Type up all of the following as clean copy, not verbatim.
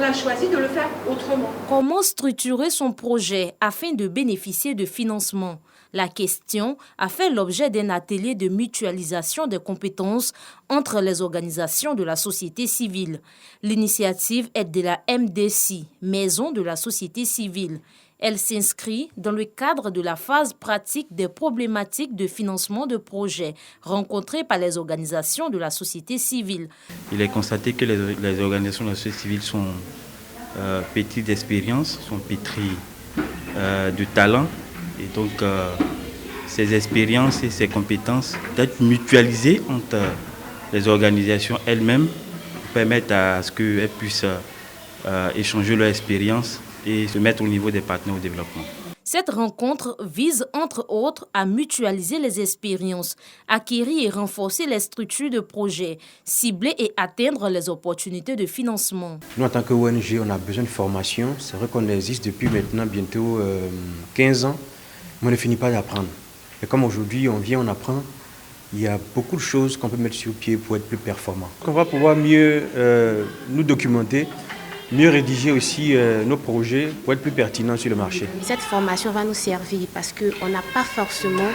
a choisi de le faire autrement. Comment structurer son projet afin de bénéficier de financement? La question a fait l'objet d'un atelier de mutualisation des compétences entre les organisations de la société civile. L'initiative est de la MDC, Maison de la société civile. Elle s'inscrit dans le cadre de la phase pratique des problématiques de financement de projets rencontrées par les organisations de la société civile. Il est constaté que les organisations de la société civile sont pétries d'expérience, sont pétries de talent. Et donc, ces expériences et ces compétences doivent être mutualisées entre les organisations elles-mêmes pour permettre à ce qu'elles puissent échanger leur expérience et se mettre au niveau des partenaires au développement. Cette rencontre vise, entre autres, à mutualiser les expériences, acquérir et renforcer les structures de projets, cibler et atteindre les opportunités de financement. Nous, en tant qu'ONG, on a besoin de formation. C'est vrai qu'on existe depuis maintenant bientôt 15 ans, mais on ne finit pas d'apprendre. Et comme aujourd'hui, on vient, on apprend, il y a beaucoup de choses qu'on peut mettre sur pied pour être plus performant. On va pouvoir mieux nous documenter, mieux rédiger aussi nos projets pour être plus pertinents sur le marché. Cette formation va nous servir parce qu'on n'a pas forcément,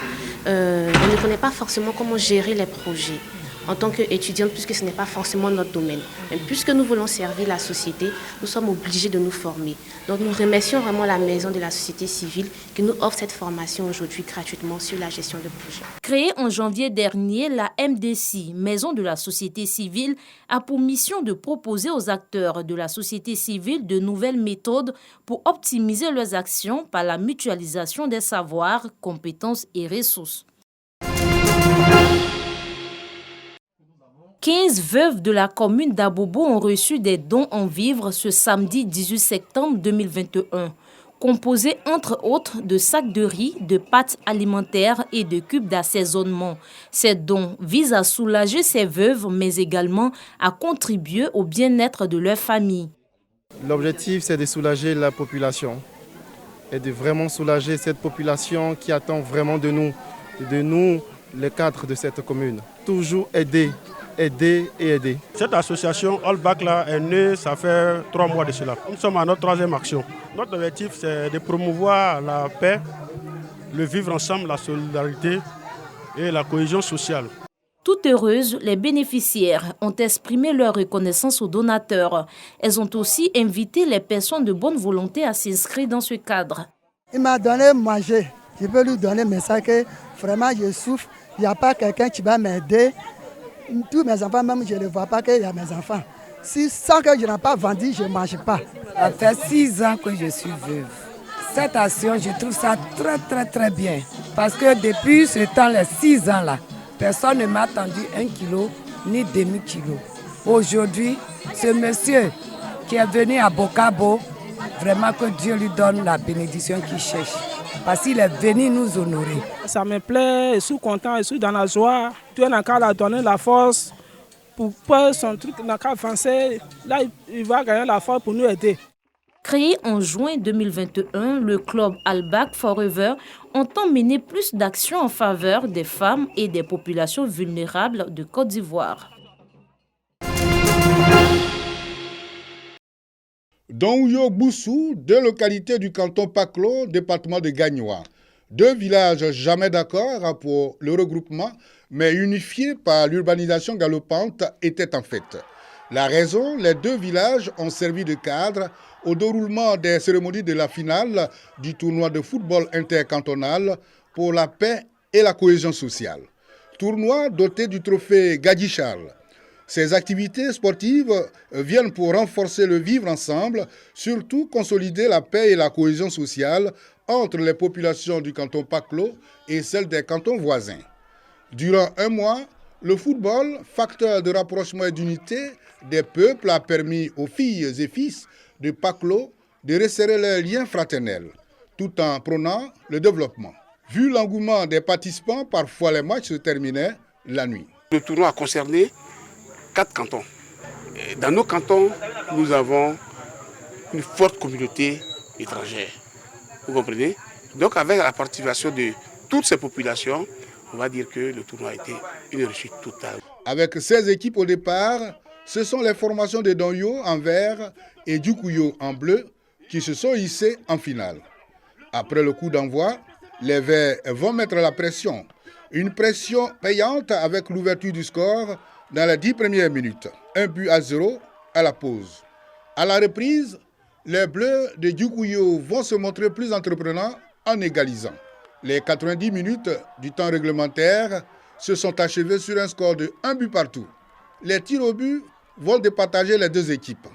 on ne connaît pas forcément comment gérer les projets en tant qu'étudiante, puisque ce n'est pas forcément notre domaine. Mais puisque nous voulons servir la société, nous sommes obligés de nous former. Donc nous remercions vraiment la Maison de la société civile qui nous offre cette formation aujourd'hui gratuitement sur la gestion de projets. Créée en janvier dernier, la MDC, Maison de la société civile, a pour mission de proposer aux acteurs de la société civile de nouvelles méthodes pour optimiser leurs actions par la mutualisation des savoirs, compétences et ressources. 15 veuves de la commune d'Abobo ont reçu des dons en vivres ce samedi 18 septembre 2021, composés entre autres de sacs de riz, de pâtes alimentaires et de cubes d'assaisonnement. Ces dons visent à soulager ces veuves, mais également à contribuer au bien-être de leur famille. L'objectif, c'est de soulager la population et de vraiment soulager cette population qui attend vraiment de nous, les cadres de cette commune. Toujours aider et aider. Cette association All Back là est née, ça fait 3 mois de cela. Nous sommes à notre 3e action. Notre objectif, c'est de promouvoir la paix, le vivre ensemble, la solidarité et la cohésion sociale. Toutes heureuses, les bénéficiaires ont exprimé leur reconnaissance aux donateurs. Elles ont aussi invité les personnes de bonne volonté à s'inscrire dans ce cadre. Il m'a donné à manger. Je peux lui donner mes sacs. Vraiment, je souffre. Il n'y a pas quelqu'un qui va m'aider. Tous mes enfants, même, je ne vois pas qu'il y a mes enfants. Si sans que je n'ai pas vendu, je ne mange pas. Ça fait 6 ans que je suis veuve. Cette action, je trouve ça très bien. Parce que depuis ce temps, les 6 ans-là, personne ne m'a tendu 1 kilo ni demi-kilo. Aujourd'hui, ce monsieur qui est venu à Bokabo, vraiment que Dieu lui donne la bénédiction qu'il cherche. Parce qu'il est venu nous honorer. Ça me plaît, je suis content, je suis dans la joie. Dieu n'a qu'à la donner la force pour faire son truc, n'a qu'à avancer. Là, il va gagner la force pour nous aider. Créé en juin 2021, le club All Back Forever entend mener plus d'actions en faveur des femmes et des populations vulnérables de Côte d'Ivoire. Dans Ouyok-Boussou, 2 localités du canton Paclo, département de Gagnoa. 2 villages jamais d'accord pour le regroupement, mais unifiés par l'urbanisation galopante, étaient en fait. La raison, les 2 villages ont servi de cadre au déroulement des cérémonies de la finale du tournoi de football intercantonal pour la paix et la cohésion sociale. Tournoi doté du trophée Gadji Charles. Ces activités sportives viennent pour renforcer le vivre ensemble, surtout consolider la paix et la cohésion sociale entre les populations du canton Paclo et celles des cantons voisins. Durant 1 mois, le football, facteur de rapprochement et d'unité des peuples, a permis aux filles et fils de Paclo de resserrer leurs liens fraternels, tout en prônant le développement. Vu l'engouement des participants, parfois les matchs se terminaient la nuit. Le tournoi a concerné 4 cantons. Et dans nos cantons, nous avons une forte communauté étrangère. Vous comprenez? Donc avec la participation de toutes ces populations, on va dire que le tournoi a été une réussite totale. Avec 16 équipes au départ, ce sont les formations de Donyo en vert et Djoukouyo en bleu qui se sont hissées en finale. Après le coup d'envoi, les Verts vont mettre la pression. Une pression payante avec l'ouverture du score dans les 10 premières minutes. 1-0 à la pause. À la reprise, les Bleus de Djoukouyo vont se montrer plus entreprenants en égalisant. Les 90 minutes du temps réglementaire se sont achevées sur un score de 1 but partout. Les tirs au but vont départager les deux équipes.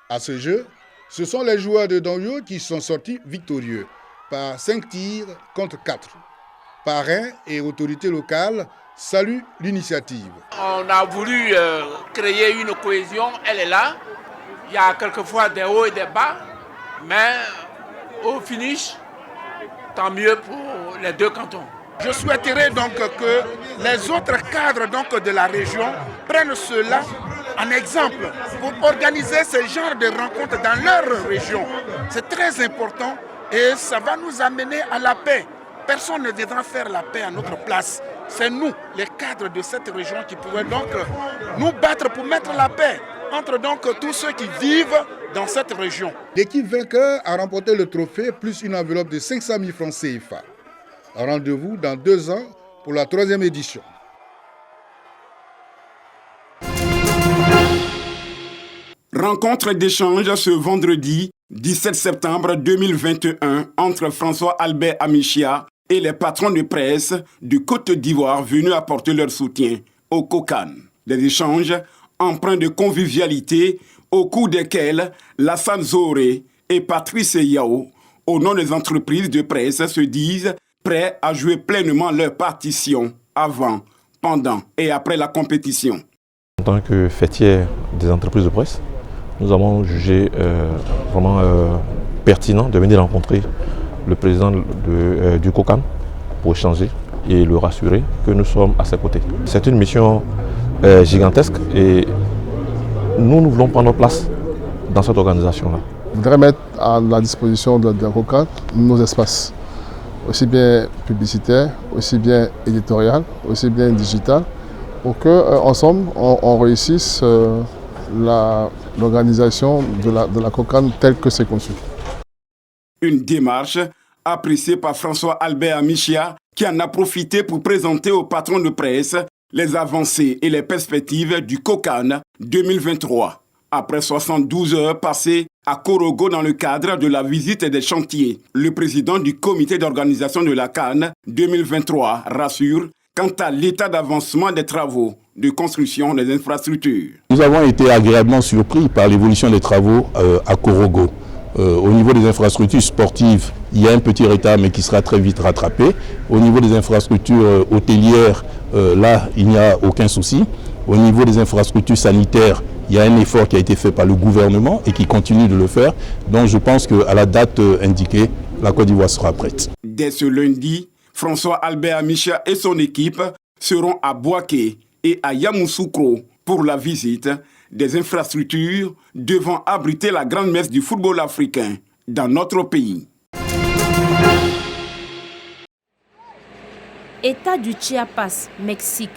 À ce jeu, ce sont les joueurs de Donyo qui sont sortis victorieux par 5 tirs contre 4. Parrains et autorités locales saluent l'initiative. On a voulu créer une cohésion, elle est là. Il y a quelquefois des hauts et des bas, mais au finish, tant mieux pour les deux cantons. Je souhaiterais donc que les autres cadres donc de la région prennent cela en exemple pour organiser ce genre de rencontres dans leur région. C'est très important et ça va nous amener à la paix. Personne ne viendra faire la paix à notre place. C'est nous, les cadres de cette région, qui pourraient donc nous battre pour mettre la paix entre donc tous ceux qui vivent dans cette région. L'équipe vainqueur a remporté le trophée plus une enveloppe de 500 000 francs CFA. Rendez-vous dans 2 ans pour la 3e édition. Rencontre d'échange ce vendredi 17 septembre 2021 entre François Albert Amichia et les patrons de presse du Côte d'Ivoire venus apporter leur soutien au COCAN. Des échanges empreints de convivialité au cours desquels Lassane Zoré et Patrice Yao, au nom des entreprises de presse, se disent prêts à jouer pleinement leur partition avant, pendant et après la compétition. En tant que fêtière des entreprises de presse, nous avons jugé vraiment pertinent de venir rencontrer le président du COCAN pour échanger et le rassurer que nous sommes à ses côtés. C'est une mission gigantesque et nous voulons prendre notre place dans cette organisation-là. Je voudrais mettre à la disposition de COCAN nos espaces, aussi bien publicitaires, aussi bien éditorial, aussi bien digital, pour qu'ensemble on réussisse l'organisation de la COCAN telle que c'est conçu. Une démarche appréciée par François Albert Amichia qui en a profité pour présenter aux patrons de presse les avancées et les perspectives du COCAN 2023. Après 72 heures passées à Korogo dans le cadre de la visite des chantiers, le président du comité d'organisation de la CAN 2023 rassure quant à l'état d'avancement des travaux de construction des infrastructures. Nous avons été agréablement surpris par l'évolution des travaux à Korogo. Au niveau des infrastructures sportives, il y a un petit retard mais qui sera très vite rattrapé. Au niveau des infrastructures hôtelières, là, il n'y a aucun souci. Au niveau des infrastructures sanitaires, il y a un effort qui a été fait par le gouvernement et qui continue de le faire. Donc je pense qu'à la date indiquée, la Côte d'Ivoire sera prête. Dès ce lundi, François Albert Amichia et son équipe seront à Bouaké et à Yamoussoukro pour la visite des infrastructures devant abriter la grande messe du football africain dans notre pays. État du Chiapas, Mexique.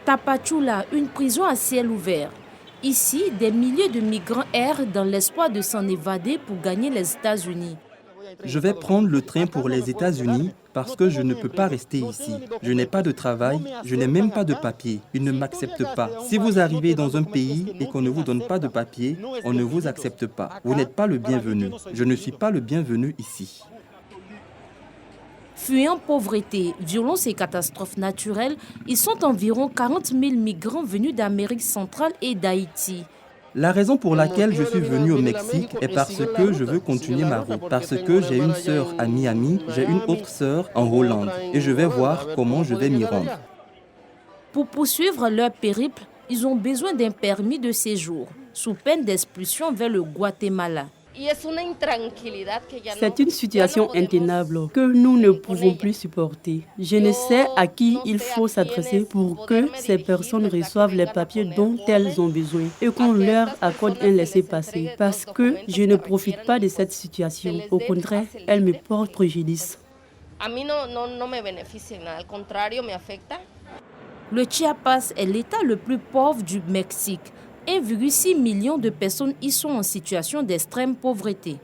Tapachula, une prison à ciel ouvert. Ici, des milliers de migrants errent dans l'espoir de s'en évader pour gagner les États-Unis. Je vais prendre le train pour les États-Unis parce que je ne peux pas rester ici. Je n'ai pas de travail, je n'ai même pas de papier. Ils ne m'acceptent pas. Si vous arrivez dans un pays et qu'on ne vous donne pas de papier, on ne vous accepte pas. Vous n'êtes pas le bienvenu. Je ne suis pas le bienvenu ici. Fuyant pauvreté, violence et catastrophes naturelles, ils sont environ 40 000 migrants venus d'Amérique centrale et d'Haïti. La raison pour laquelle je suis venu au Mexique est parce que je veux continuer ma route. Parce que j'ai une sœur à Miami, j'ai une autre sœur en Hollande et je vais voir comment je vais m'y rendre. Pour poursuivre leur périple, ils ont besoin d'un permis de séjour, sous peine d'expulsion vers le Guatemala. C'est une situation intenable que nous ne pouvons plus supporter. Je ne sais à qui il faut s'adresser pour que ces personnes reçoivent les papiers dont elles ont besoin et qu'on leur accorde un laissez-passer. Parce que je ne profite pas de cette situation. Au contraire, elle me porte préjudice. Le Chiapas est l'état le plus pauvre du Mexique. 1,6 million de personnes y sont en situation d'extrême pauvreté.